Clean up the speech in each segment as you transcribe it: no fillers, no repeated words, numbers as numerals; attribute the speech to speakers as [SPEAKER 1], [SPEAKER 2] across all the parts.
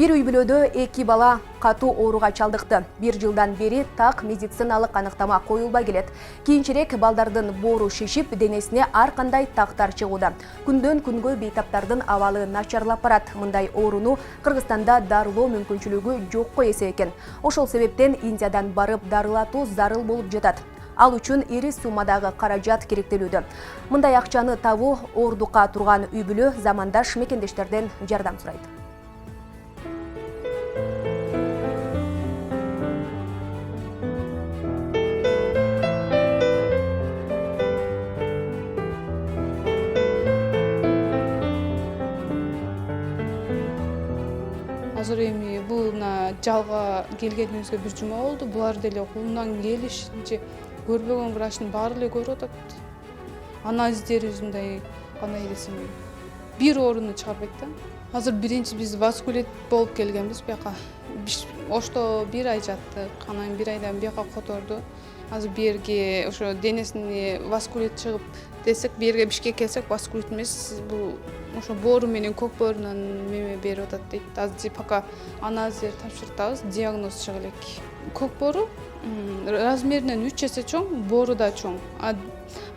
[SPEAKER 1] Бир үй бүлөдө 2 бала катуу ооруга чалдыкты. 1 жылдан бери так медициналык аныктама коюлбай келет. Кийинчерээк балдардын боору шишип, денесине ар кандай тактар чыгууда. Күндөн күнгө бейтаптардын абалы начарлап барат. Мындай ооруну Кыргызстанда дарылоо мүмкүнчүлүгү жокко эсе экен. Ошол себептен Индиядан барып дарылатуу зарыл болуп жатат. Ал үчүн ири суммадагы каражат керектелүүдө. Мындай акчаны табуу оордукка турган үй бүлө замандаш мекендештерден жардам сурайт.
[SPEAKER 2] Азыр эми бул жалга келгенибизге 1 жума болду. Булар деле колунан келишинче көрбөгөн врачтын баары эле көрүп атат. Анализдерибиз мындай кандай десем, бир орунду чыгарбайт да. Азыр биринчи биз васкулит болуп келгенбиз бияка. Ошто 1 ай жаттык, анан 1 айдан бияка которду. Азыр берге ошо денесине васкулит чыгып десек, берге Бишкекке келсек, васкулит эмес, бул ошо боору менен көк боорунан меме берип атат дейт. Азыр пока анализдер тапшыртабыз, диагноз чыга элек. Көк боору размеринен 3 эсе чоң, боору да чоң.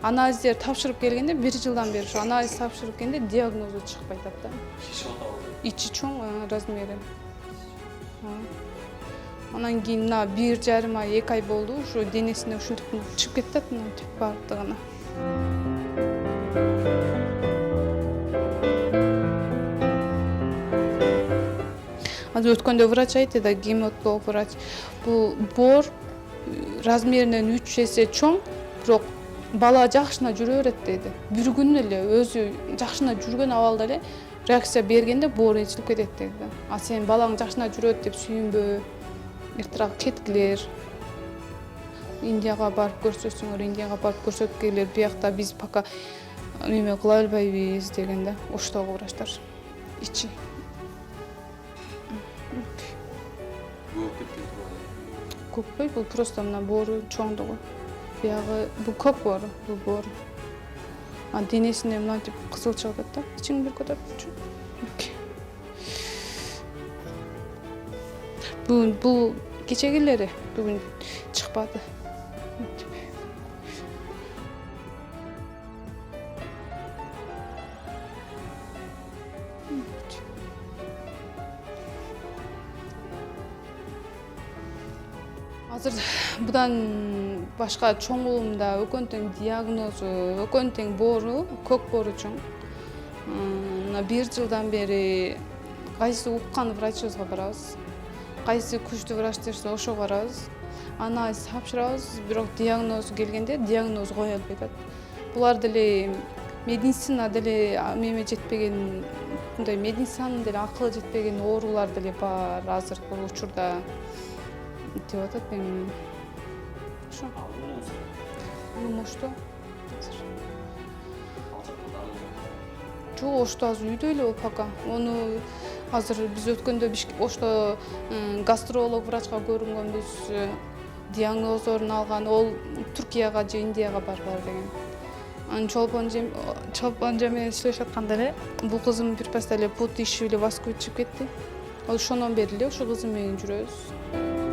[SPEAKER 2] Анализдер тапшырып келгенде 1 жылдан бери ошо анализ тапшырып келгенде диагнозу чыкпай атат да. Ичи чоң размери. Анан кийин 1,5 ай, 2 ай болду, ушу денесине ушинтип чыгып кетти да, мынтип бардыгына. Азыр өткөндө врач айтты да, гематолог врач, бул боор размеринен 3 эсе чоң, бирок бала жакшына жүрө берет дейди. Бир күн эле өзү жакшына жүргөн абалда эле реакция бергенде боор ичилип кетет дейди. А сен балаң жакшына жүрөт деп сүйүнбө, эртирээк кеткилер. Индияга барып көрсөтсөңөр, Индияга барып көрсөткүлөр, биякта биз пока эме кыла албайбыз деген да. Оштогу врачтар. Ичи. Көкпөй, бул просто мына боору чоңдугу. Биягы бул көк боору, бул боору. А денесине мынтип кызыл чыгып атат да. Ичиң бир көтөрүпчү. Бул кечегилери бүгүн чыкпады. Азыр будан башка чоң улумда өкөн тең диагнозу, өкөн тең боору, көк боору чоң. 1 жылдан бери кайсы уккан врачыбызга барабыз. Кайсы күчтүү врач десе ошого барабыз. Анализ тапшырабыз, бирок диагноз келгенде диагноз кое албай атат. Булар деле медицина деле меме жетпеген, мындай медицинанын деле акылы жетпеген оорулар деле бар азыркы учурда. Деп атат эми. Ошо. Ошто? Жок, ошто азыр үйдө эле болуп пока. Ону азыр биз өткөндө ошто гастролог врачка көрүнгөнбүз, диагнозорун алган, ол Туркияга же Индияга баргыла деген. Анан чолпон менен сүйлөшүп атканда эле бул кызым бир паста эле пут ишип эле васкулит чыгып кетти. Ошондон бери эле ошо кызым менен жүрөбүз.